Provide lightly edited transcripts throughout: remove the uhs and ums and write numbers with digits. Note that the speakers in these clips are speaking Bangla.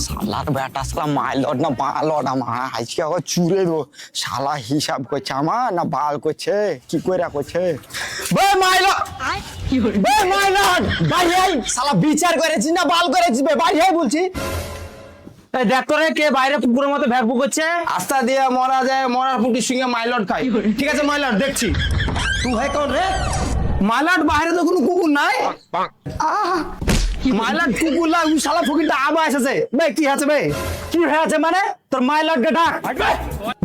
শালার বেটা শালা মাইলট না বালট আমার আজকে আবার চুরে দেবো। শালা হিসাব করছে আমার না বাল করছে কি করে করছে। বে মাইলট বে মাইলট বাইরে আই, শালা বিচার করেছিস না বাল করেছিস? বে বাইরে আই বলছি। এই দেখ তোরে কে বাইরে কুকুরের মতো ভ্যাকবু করছে। আস্তা দিয়ে মরা যায়, মরার পুটির সঙ্গে মাইলট খাই। ঠিক আছে মাইলট দেখছি। তুই হয় কোন রে? মাইলট বাইরে তো কোনো কুকুর নাই। মাইলট কুকুর লা উ শালা ফকিরটা আবা এসেছে। বে কি আছে বে? কি হয়েছে মানে? তোর মাইলটকে ডাক।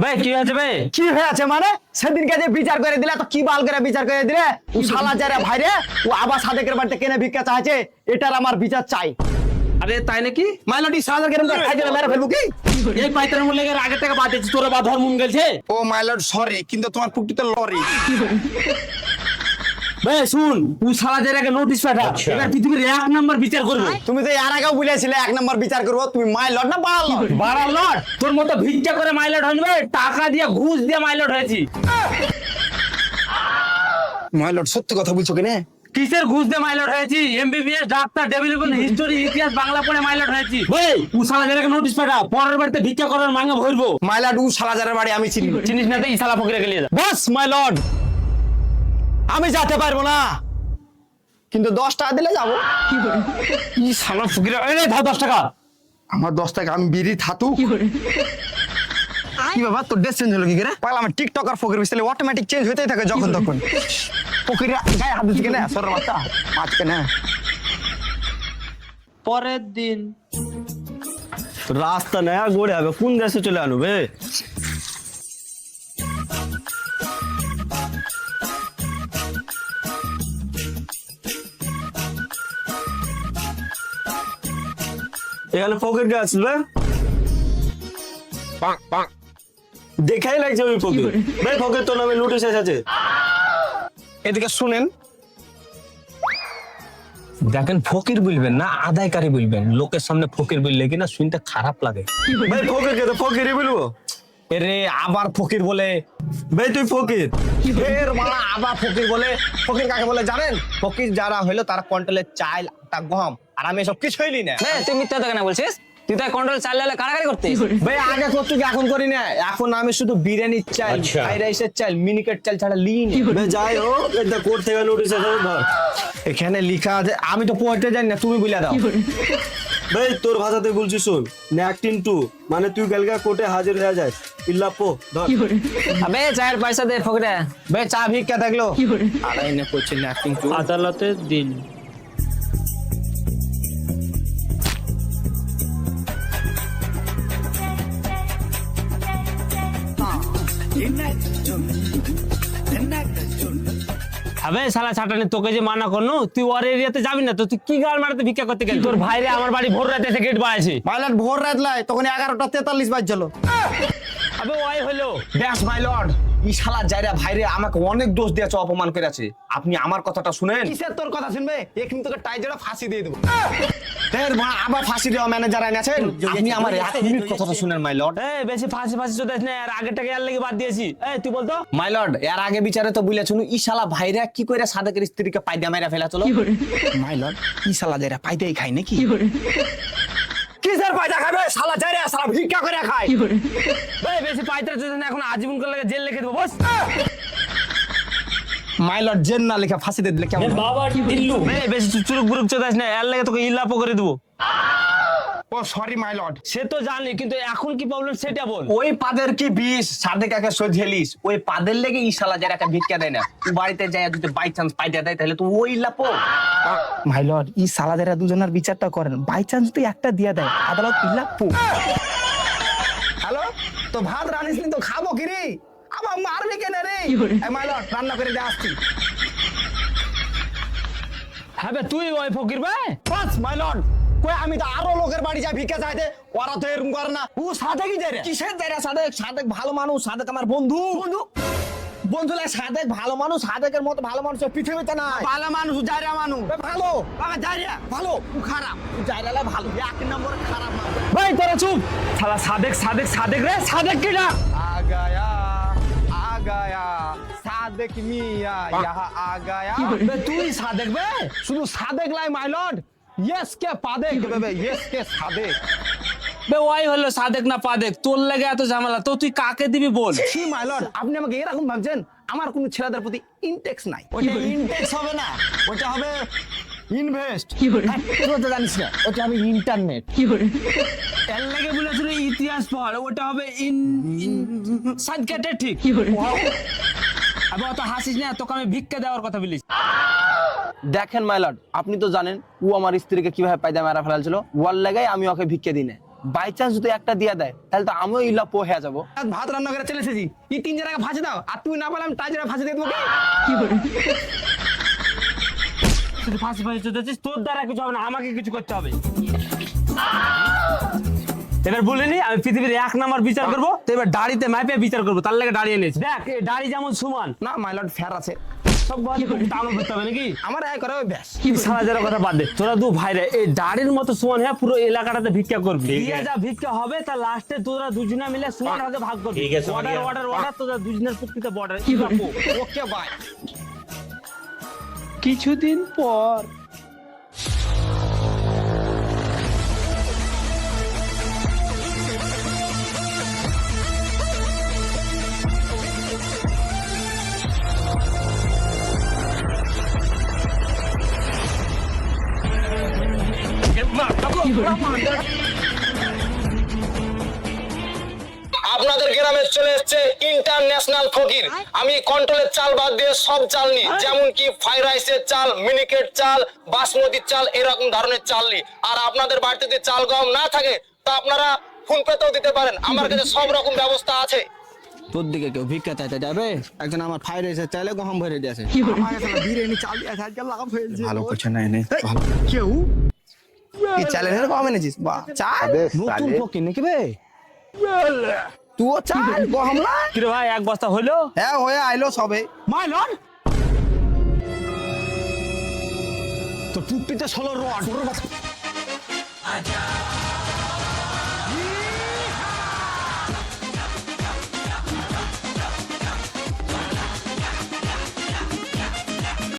ভাই কি হয়েছে ভাই? কি হয়েছে মানে? সেদিনকে যে বিচার করে দিলে তো কি বাল করে বিচার করে দিলে? ও শালা যারা ভাইরে ও আবার সাদেকের বাড়িতে কেনে ভিক্ষা চাইছে, এটার আমার বিচার চাই। আরে তাই নাকি? মাইলটি সাদা কেন খাই দিলে মেরে ফেলবো কি? এই পাইতার মূল্যে আগে থেকে বাদ দিচ্ছি, তোরা বা ধর্ম গেছে। ও মাইলট সরি, কিন্তু তোমার পুকটিতে লরি। ভাই শুন, ও শালা যারাকে নোটিশ পাঠা, এবার পৃথিবীর 1 নাম্বার বিচার করবে। তুমি তো এর আগেও বলেছিলে 1 নম্বর বিচার করবো। তুমি মাইলট না বাল? বাড়া লট, তোর মতো ভিক্ষা করে মাইলট হইবে, টাকা দিয়ে ঘুষ দিয়ে মাইলট হয়েছি। মাইলট সত্যি কথা বলছো কেন? কিসের ঘুষ দিয়ে মাইলট হয়েছি? এমবিবিএস ডাক্তার ডেভেলপমেন্ট হিস্টোরি ইতিহাস বাংলা পড়ে মাইলট হয়েছি। ভাই ও শালা যারাকে নোটিশ পাঠা, পরের বাড়িতে ভিক্ষা করার মাঙ্গা ভরবো। মাইলট উ শালাজারের বাড়ি আমি চিনি। চিনিস না তো ই শালা ফকিরে গেলিয়ে যা। বাস মাইলট আমি যেতে পারবো না, কিন্তু 10 টাকা দিলে যাবো। ই শালা ফকিরে, এই নে ধর 10 টাকা। আমার 10 টাকা আমি বিড়ি থাতু। কি বাবা তোর ড্রেস চেঞ্জ হলো কি করে? পাগল আমার টিকটকার ফকির বিসলে অটোমেটিক চেঞ্জ হতেই থাকে যখন তখন। ফকির গায়ে হাত দিছে কেন? সরর বাচ্চা মাছ কেন? পরের দিন রাস্তা নয়া গড়ে হবে, কোন দেশে চলে আনু বে? এখানে পকেট গাছ বে, দেখাই লাগছে ওই পকেট। ভাই পকেট তো নামে নোটিশ এসেছে। এদিকে শুনেন, দেখেন ফকির বলবেন না আদায়কারী বলবেন। লোকের সামনে ফকির বললে কিনা শুনতে খারাপ লাগে। ভাই ফকির কে তো ফকিরই বলবো। এরে আবার ফকির বলে। ভাই তুই ফকির। ফের মারা আবার ফকির বলে। ফকির কাকে বলে জানেন? ফকির যারা হইলো তারা কন্ট্রোলের চাল আটা গম, আর আমি এসব কিছুই নি না। তুই মিথ্যা কেন বলছিস? তুই তো কন্ট্রোল চালালে কারাকারি করতিস। ভাই আগে করতে কি এখন করি না। এখন আমি শুধু বিরিয়ানির চাল, ফ্রাইড রাইসের চাল, মিনিকেট চাল ছাড়া লিই না। ভাই যাই হোক, এটা কোর্ট থেকে নোটিশ এসেছে ধর। এখানে লেখা আছে, আমি তো পড়তে জানি না, তুমি বলে দাও। ভাই তোর ভাষাতে বলছি শোন, ন্যাকটিন 2 মানে তুই কালকে কোর্টে হাজির হয়ে যাস। ইল্লাপো ধর। আবে চায়ের পয়সা দে ফকিরে। ভাই চা ভিক্ষা দেখলো আড়াই না করছে ন্যাকটিং টু। আদালতের দিন। আবে শালা ছাটানি, তোকে যে মানা করনু, তুই ওর এরিয়াতে যাবি না তো? তুই কি গাল মারাতে ভিক্ষা করতে গেলি? তোর ভাইরে আমার বাড়ি ভোর রাতে এসে গেট বাড়াইছে। মাইলট ভোর রাত লাই তখন 11:43 বাজছিল। আবে ওই হলো ব্যাস মাই লর্ড, ই শালা জায়রা ভাইরে আমাকে অনেক দোষ দিয়েছে, অপমান করেছে। আপনি আমার কথাটা শুনেন। কিসের তোর কথা শুনবে? এক্ষুনি তোকে টাইজেরা ফাঁসি দিয়ে দেবো। ফের মা আবার ফাঁসি দেওয়া ম্যানেজার আছেন। আপনি আমার 1 মিনিট কথাটা শুনেন মাই লর্ড। এই বেশি ফাঁসি ফাঁসি চোদাস না, আর আগেরটাকে আর লেগে বাদ দিয়েছি। এই তুই বলতো। মাই লর্ড এর আগে বিচারে তো বলেছিল ই শালা ভাইরা কি করে সাদেকের স্ত্রীকে পাইদা মাইরা ফেলা চলো। মাই লর্ড ই শালা জায়রা পাইদাই খায় নাকি? কিসের পায়দা খাবে? শালা জায়রা শালা ভিক্ষা করে খায়। এই বেশি পাইতে চোদাস না, এখন আজীবন করে লাগে জেল লিখে দেবো বস। মাই লর্ড জেল না লেখা ফাঁসি দিয়ে দিলে কেমন? বাবা দিল্লু। এই বেশি চুরুক বুরুক চোদাস না, এর লাগে তোকে ইল্লাপো করে দেবো। ও সরি মাই লর্ড। সে তো জানি, কিন্তু এখন কি প্রবলেম সেটা বল। ওই পাদের কি বিষ সাদেকাকে সোঝেলিস, ওই পাদের লেগে ই শালা যারা ভিক্ষা দেয় না। তুই বাড়িতে যাই যদি বাই চান্স পাইতে দেয় তাহলে তুই ওই লাপো। মাই লর্ড ই শালা যারা দুজনের বিচারটা করেন, বাই চান্স তুই একটা দিয়া দেয় আদালত ইলাপো। হ্যালো, তো ভাত রানিস নি তো খাবো কি রে? আবার মারবি কেন রে? মাই লর্ড রান্না করে দিয়ে আসছি। হ্যাঁ বে তুই ওই ফকির ভাই। বাস মাই লর্ড, কই আমি তো আরো লোকের বাড়ি যাই ভিক্ষা চাইতে, ওরা তো এরকম করে না। ও সাদেকই যায় রে। কিসের যায় রে? সাদেক সাদেক ভালো মানুষ, সাদেক আমার বন্ধু। বন্ধু বন্ধু লাগে সাদেক ভালো মানুষ, সাদেকের মতো ভালো মানুষ পৃথিবীতে নাই। ভালো মানুষ জায়রা মানুষ ভালো বাবা জায়রা ভালো ও খারাপ, জায়গালে ভালো, 1 নম্বরে খারাপ মানুষ। ভাই তোরা চুপ। শালা সাদেক সাদেক সাদেক রে, সাদেক কি না? आ गया सादेक मिया यहाँ आ गया। বে তুই সাদেক বে? শুধু সাদেক লাই মাই লর্ড। ইয়েস কে পাদেক বেবে, ইয়েস কে সাদেক। বে ওই হলো সাদেক না পাদেক, তোর লাগে এত ঝামেলা, তো তুই কাকে দিবি বল? ছি মাই লর্ড, আপনি আমাকে এরকম ভাবছেন? আমার কোনো ছেলেদের প্রতি ইনটেক্স নাই। ওটা ইনটেক্স হবে না, ওটা হবে ইনভেস্ট। তুই তো জানিস না, ওটা হবে ইন্টারনেট। এর লাগে বলেছিল ইতিহাস পড়, ওটা হবে সাদকাতে ঠিক। আবার অত হাসিস না, তোকে আমি ভিক্ষা দেওয়ার কথা বলিস। দেখেন মাই লর্ড, আপনি তো জানেন ও আমার স্ত্রীকে কিভাবে পায়দা মারা ফেলাছিল। ওয়ার লাগাই আমি ওকে ভিক্ষা দিই না। বাই চান্স যদি একটা দিয়া দেয় তাহলে তো আমিও ইল্লা পো হয়ে যাবো। ভাত রান্না করে চলে এসেছি, এই 3 জনের ফাঁসি দাও, আর তুই না পেলাম তাই জন্য ফাঁসি দিয়ে দেবো। তুই ফাঁসি ফাঁসি চলতেছিস, তোর দ্বারা কিছু হবে না, আমাকে কিছু করতে হবে। এবার বলিনি আমি পৃথিবীর 1 নাম্বার বিচার করবো, তো এবার দাড়িতে মাইপে বিচার করবো, তার লাগে দাঁড়িয়ে এনেছি। দেখ এই দাড়ি যেমন সমান না মাই লর্ড, ফেয়ার আছে। সব তামা করতে হবে নাকি? আমার এই করে ব্যাস। কি সারা যারা কথা বাদ দে, তোরা দু ভাইরা এই দাড়ির মতো সমান হয়ে পুরো এলাকাটাতে ভিক্ষা করবি। দিয়ে যা ভিক্ষা হবে তা লাস্টে তোরা দুজনে মিলে সমান ভাগে ভাগ করবি। অর্ডার অর্ডার অর্ডার, তোরা দুজনের প্রকৃত বর্ডার। Okay bye. কিছুদিন পর আপনাদের গ্রামে চলে এসেছে ইন্টারন্যাশনাল ফকির। আমি কন্ট্রোলের চাল বাদ দিয়ে সব চাল নিই, যেমন কি ফ্রাইড রাইসের চাল, মিনিকেট চাল, বাসমতি চাল, এরকম ধরনের চাল নিই। আর আপনাদের বাড়িতে যদি চাল গম না থাকে তা আপনারা ফোন পেতেও দিতে পারেন, আমার কাছে সব রকম ব্যবস্থা আছে। তোর দিকে কেউ ভিক্ষা চাইতে যাবে? একজন আমার ফ্রাইড রাইসের চাইলে গহম ভরে দিয়েছে। বিরিয়ানি চাল দিয়ে আজকে লাভ হয়েছে। ভালো করছে না এনে কেউ এই চ্যালেঞ্জের কম এনেছিস? বাহ, চাল নতুন ফকির নাকি বে? তুইও চাল গহম না? কিরে ভাই 1 বস্তা হইলো? হ্যাঁ হয়ে আইলো সবে। মাই লর্ড তো পুপিতে 16 রড।